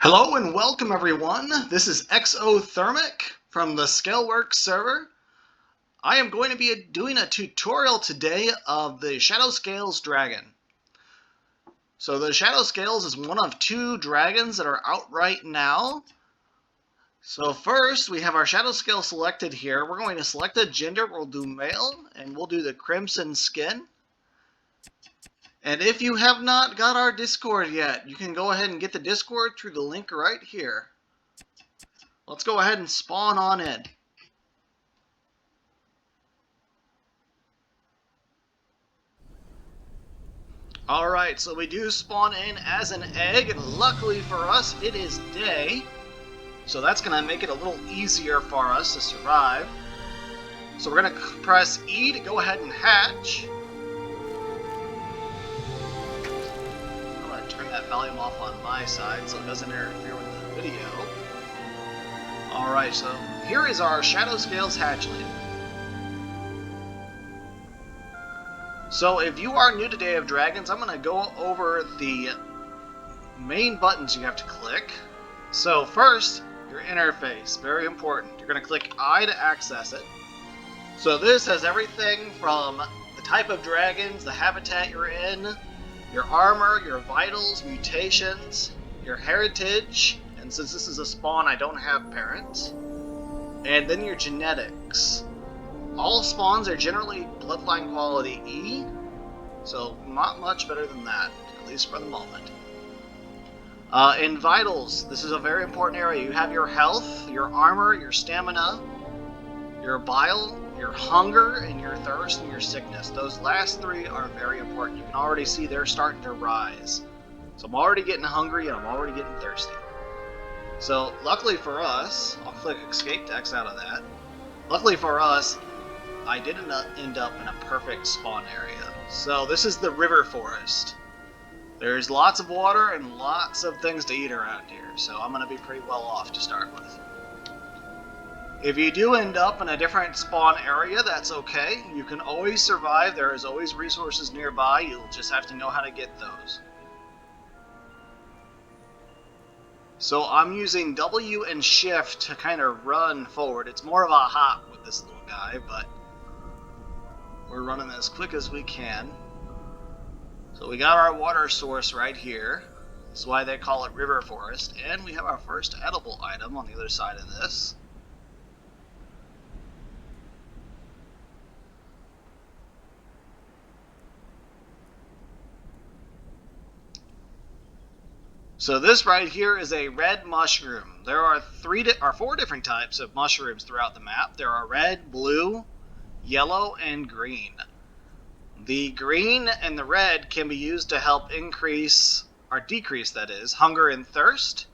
Hello and welcome everyone. This is Exothermic from the Scaleworks server. I am going to be doing a tutorial today of the Shadow Scales dragon. So the Shadow Scales is one of two dragons that are out right now. So first we have our Shadow Scale selected here. We're going to select a gender. We'll do male and we'll do the crimson skin. And if you have not got our Discord yet, you can go ahead and get the Discord through the link right here. Let's go ahead and spawn on in. Alright, so we do spawn in as an egg, and luckily for us, it is day. So that's going to make it a little easier for us to survive. So we're going to press E to go ahead and hatch. I'm going to turn that volume off on my side so it doesn't interfere with the video. Alright, so here is our Shadow Scales hatchling. So if you are new to Day of Dragons, I'm going to go over the main buttons you have to click. So first, your interface, very important. You're going to click I to access it. So this has everything from the type of dragons, the habitat you're in, your armor, your vitals, mutations, your heritage, and since this is a spawn, I don't have parents, and then your genetics. All spawns are generally bloodline quality E, so not much better than that, at least for the moment. In vitals, this is a very important area. You have your health, your armor, your stamina, your bile, your hunger, and your thirst, and your sickness. Those last three are very important. You can already see they're starting to rise. So I'm already getting hungry and I'm already getting thirsty. So luckily for us, I'll click escape to X out of that. Luckily for us, I didn't end up in a perfect spawn area. So this is the river forest. There's lots of water and lots of things to eat around here, so I'm going to be pretty well off to start with. If you do end up in a different spawn area, that's okay. You can always survive. There is always resources nearby. You'll just have to know how to get those. So I'm using W and Shift to kind of run forward. It's more of a hop with this little guy, but we're running as quick as we can. So we got our water source right here. That's why they call it river forest. And we have our first edible item on the other side of this. So this right here is a red mushroom. There are four different types of mushrooms throughout the map. There are red, blue, yellow, and green. The green and the red can be used to help increase, or decrease that is, hunger and thirst.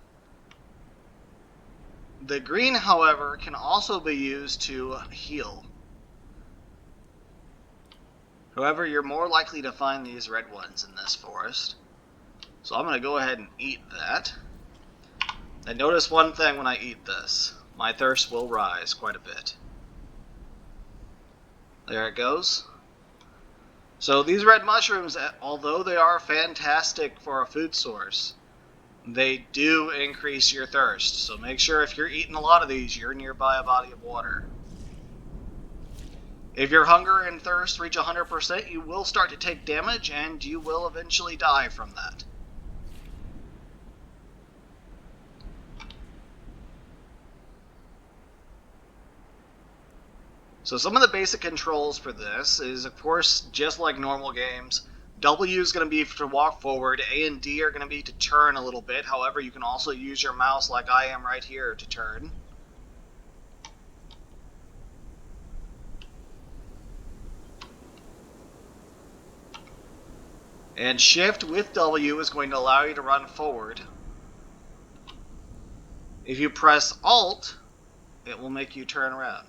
The green, however, can also be used to heal. However, you're more likely to find these red ones in this forest. So I'm going to go ahead and eat that. And notice one thing when I eat this. My thirst will rise quite a bit. There it goes. So these red mushrooms, although they are fantastic for a food source, they do increase your thirst. So make sure if you're eating a lot of these, you're nearby a body of water. If your hunger and thirst reach 100%, you will start to take damage and you will eventually die from that. So some of the basic controls for this is, of course, just like normal games, W is going to be to walk forward, A and D are going to be to turn a little bit. However, you can also use your mouse like I am right here to turn. And Shift with W is going to allow you to run forward. If you press Alt, it will make you turn around.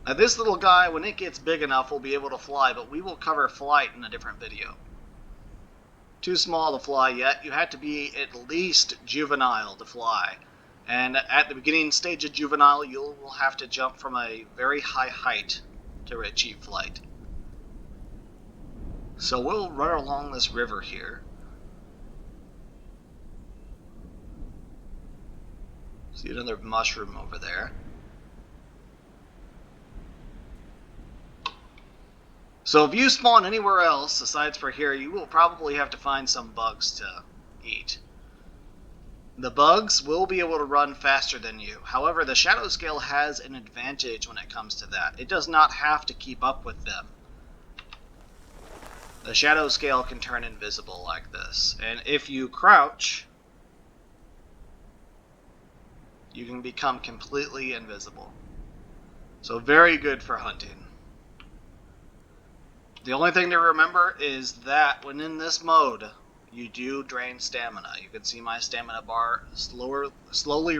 Now this little guy, when it gets big enough, will be able to fly, but we will cover flight in a different video. Too small to fly yet. You have to be at least juvenile to fly. And at the beginning stage of juvenile, you will have to jump from a very high height to achieve flight. So we'll run along this river here. See another mushroom over there. So if you spawn anywhere else aside for here, you will probably have to find some bugs to eat. The bugs will be able to run faster than you. However, the shadow scale has an advantage when it comes to that. It does not have to keep up with them. The shadow scale can turn invisible like this. And if you crouch, you can become completely invisible. So very good for hunting. The only thing to remember is that when in this mode, you do drain stamina. You can see my stamina bar slowly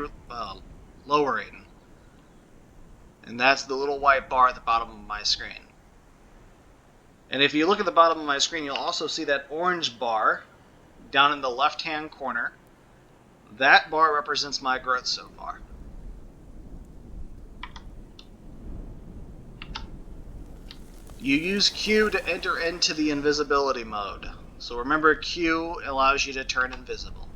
lowering. And that's the little white bar at the bottom of my screen. And if you look at the bottom of my screen, you'll also see that orange bar down in the left-hand corner. That bar represents my growth so far. You use Q to enter into the invisibility mode. So remember, Q allows you to turn invisible.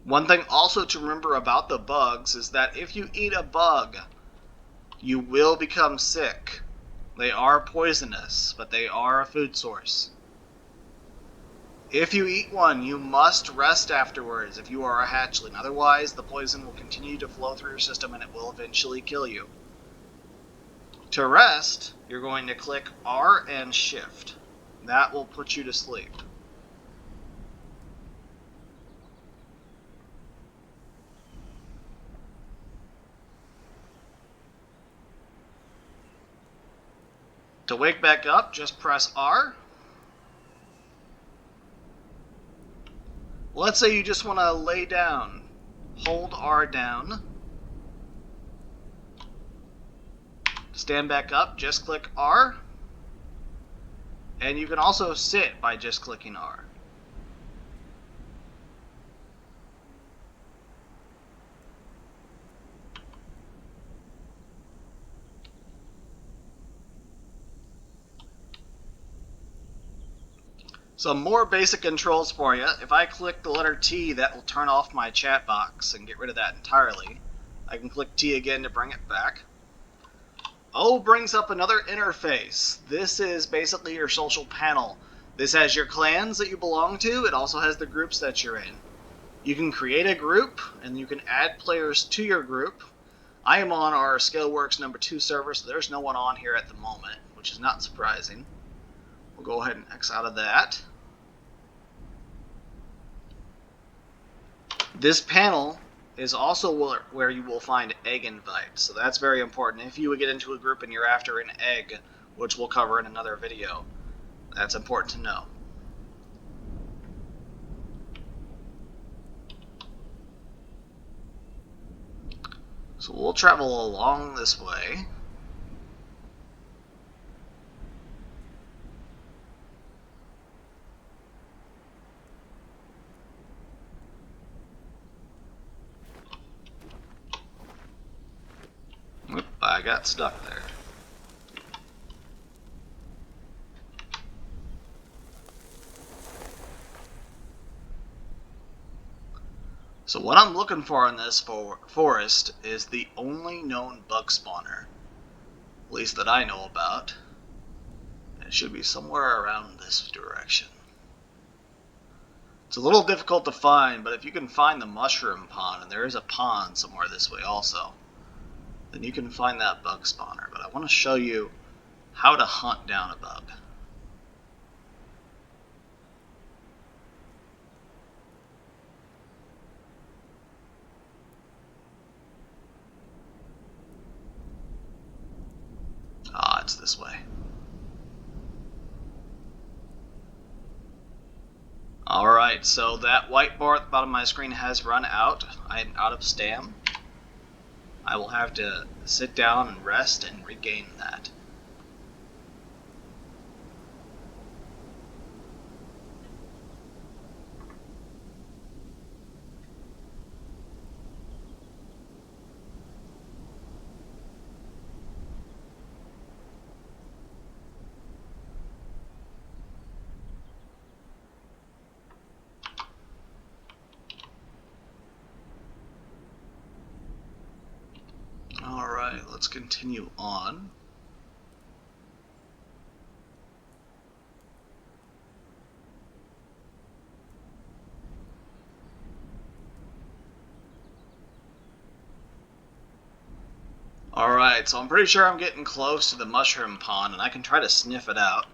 One thing also to remember about the bugs is that if you eat a bug, you will become sick. They are poisonous, but they are a food source. If you eat one, you must rest afterwards if you are a hatchling. Otherwise, the poison will continue to flow through your system and it will eventually kill you. To rest, you're going to click R and Shift. That will put you to sleep. To wake back up, just press R. Let's say you just want to lay down. Hold R down. Stand back up, just click R. And you can also sit by just clicking R. Some more basic controls for you. If I click the letter T, that will turn off my chat box and get rid of that entirely. I can click T again to bring it back. O brings up another interface. This is basically your social panel. This has your clans that you belong to. It also has the groups that you're in. You can create a group, and you can add players to your group. I am on our Scaleworks #2 server, so there's no one on here at the moment, which is not surprising. We'll go ahead and X out of that. This panel is also where you will find egg invites, so that's very important. If you would get into a group and you're after an egg, which we'll cover in another video, that's important to know. So we'll travel along this way. Oop, I got stuck there. So what I'm looking for in this forest is the only known bug spawner, at least that I know about. It should be somewhere around this direction. It's a little difficult to find, but if you can find the mushroom pond, and there is a pond somewhere this way also, then you can find that bug spawner. But I want to show you how to hunt down a bug. Ah, it's this way. Alright, so that white bar at the bottom of my screen has run out. I am out of stam. I will have to sit down and rest and regain that. let's continue on. Alright, so I'm pretty sure I'm getting close to the mushroom pond, and I can try to sniff it out.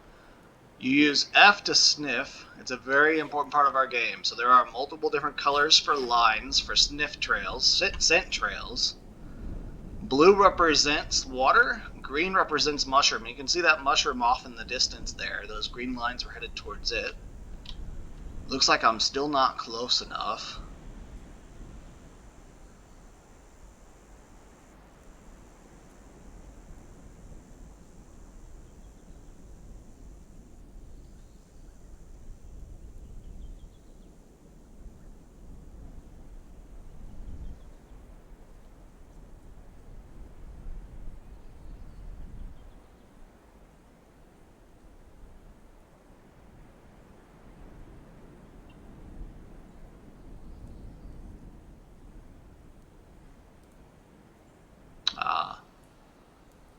You use F to sniff. It's a very important part of our game. So there are multiple different colors for lines, for sniff trails, scent trails. Blue represents water, green represents mushroom. You can see that mushroom off in the distance there. Those green lines are headed towards it. Looks like I'm still not close enough.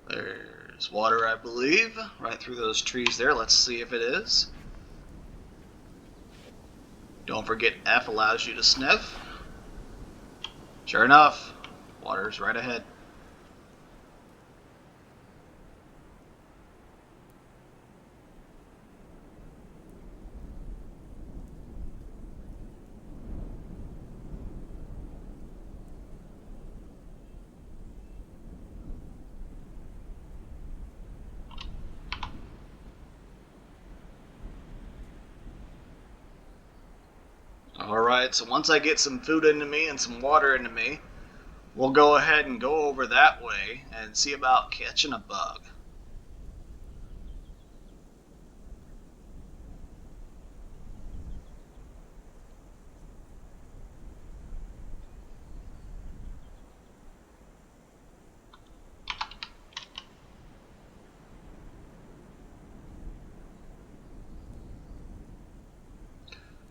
There's water, I believe, right through those trees there. Let's see if it is. Don't forget F allows you to sniff. Sure enough, water's right ahead. Alright, so once I get some food into me and some water into me, we'll go ahead and go over that way and see about catching a bug.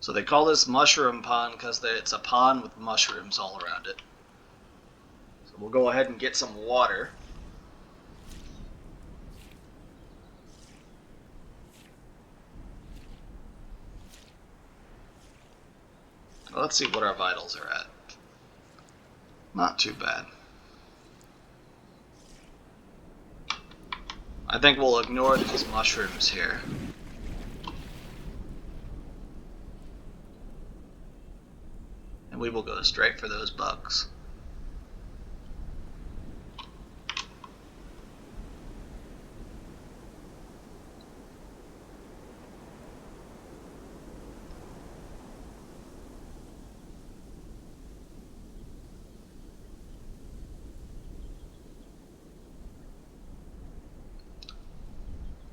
So they call this mushroom pond because it's a pond with mushrooms all around it. So we'll go ahead and get some water. Let's see what our vitals are at. Not too bad. I think we'll ignore these mushrooms here. And we will go straight for those bugs.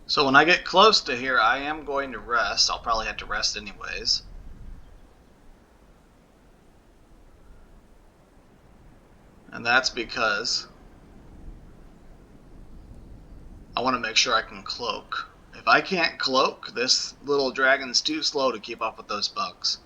So when I get close to here, I am going to rest. I'll probably have to rest anyways. And that's because I want to make sure I can cloak. If I can't cloak, this little dragon's too slow to keep up with those bugs.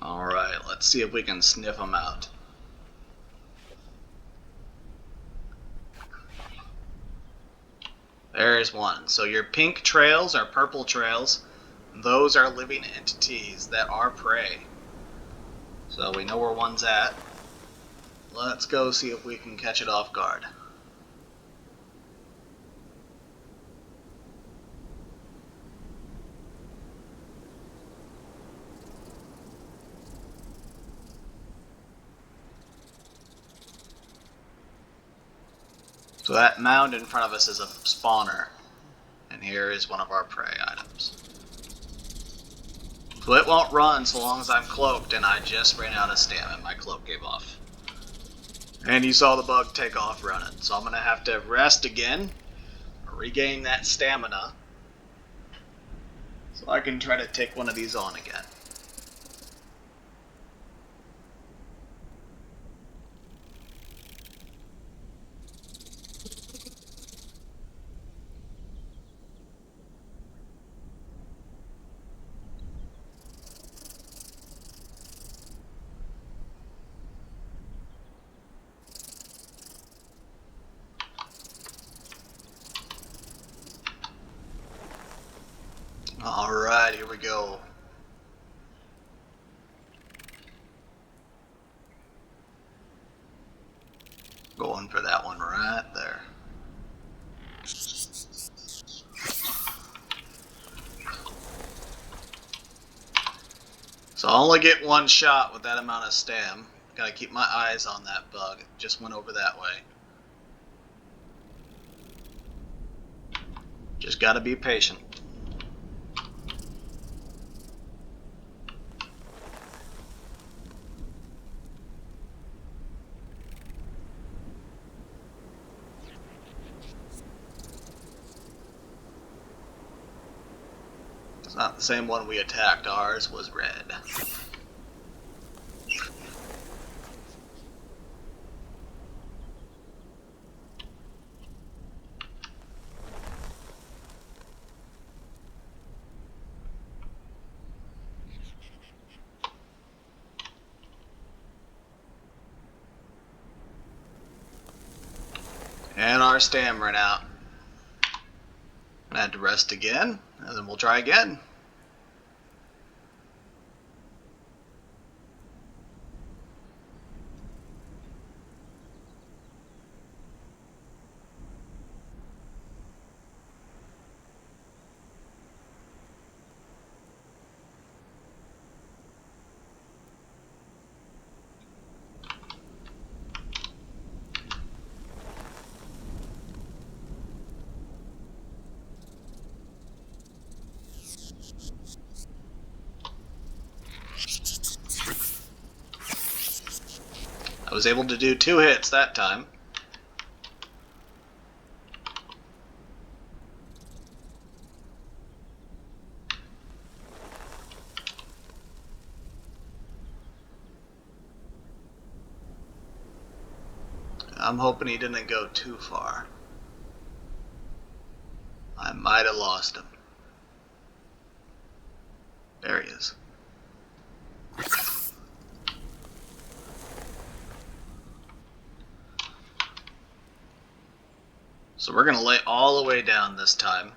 Alright, let's see if we can sniff them out. There's one. So your pink trails are purple trails. Those are living entities that are prey. So we know where one's at. Let's go see if we can catch it off guard. So that mound in front of us is a spawner. And here is one of our prey items. So it won't run so long as I'm cloaked, and I just ran out of stamina. My cloak gave off. And you saw the bug take off running. So I'm going to have to rest again, regain that stamina, so I can try to take one of these on again. Alright, here we go. Going for that one right there. So I only get one shot with that amount of stam. Gotta keep my eyes on that bug. It just went over that way. Just gotta be patient. It's not the same one we attacked. Ours was red. And our stam ran out. I had to rest again, and then we'll try again. I was able to do 2 hits that time. I'm hoping he didn't go too far. I might have lost him. There he is. So we're going to lay all the way down this time.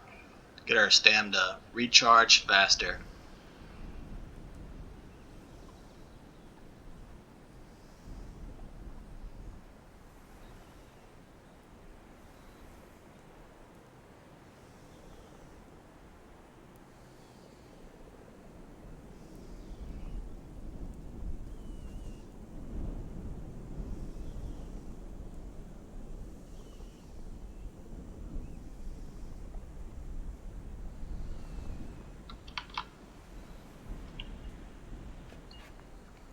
Get our stam to recharge faster.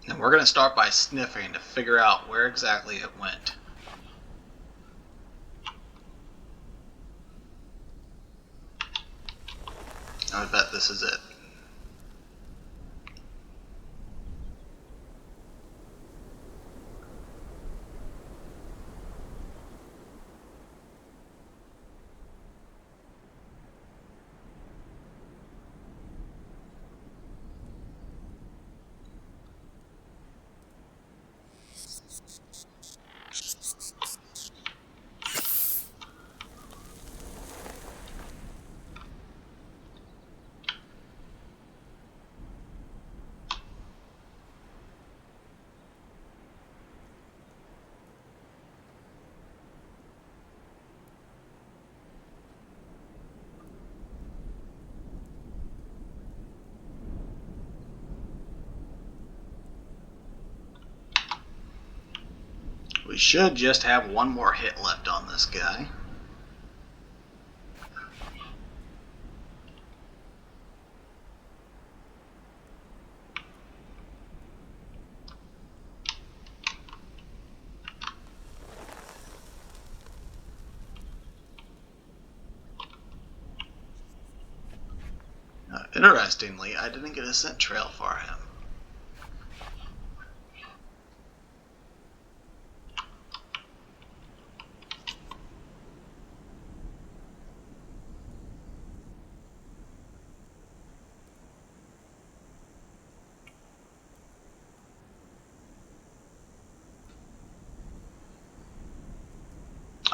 And we're going to start by sniffing to figure out where exactly it went. I bet this is it. We should just have one more hit left on this guy. Interestingly, I didn't get a scent trail for him.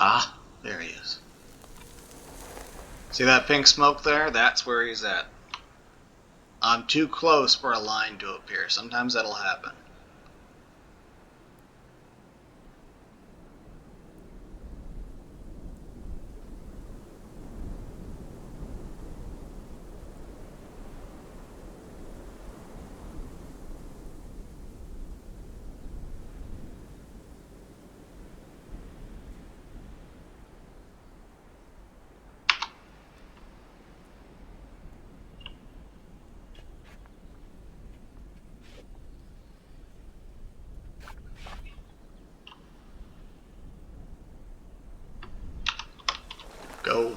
Ah, there he is. See that pink smoke there? That's where he's at. I'm too close for a line to appear. Sometimes that'll happen. Go.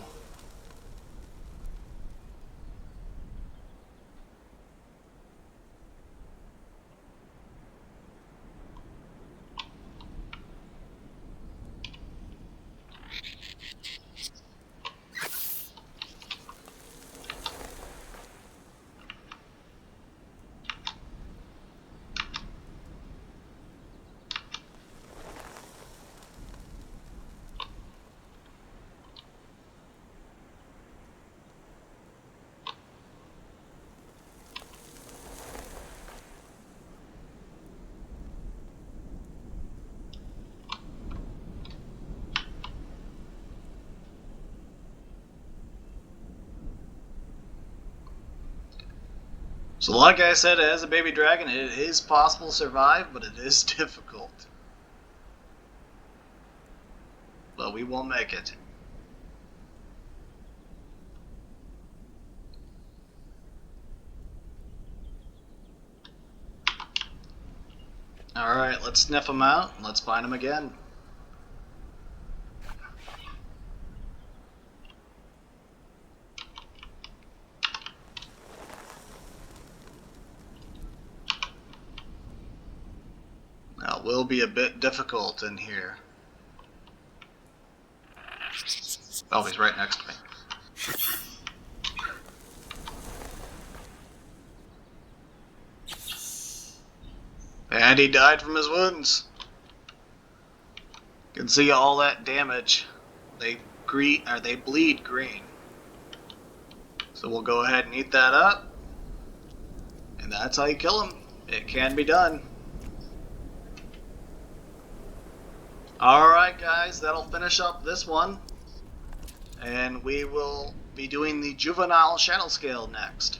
So like I said, as a baby dragon, it is possible to survive, but it is difficult. But we will make it. Alright, let's sniff them out, and let's find them again. Now, it will be a bit difficult in here. Oh, he's right next to me. And he died from his wounds. You can see all that damage. They bleed green. So we'll go ahead and eat that up. And that's how you kill them. It can be done. Alright guys, that'll finish up this one. And we will be doing the juvenile shadow scale next.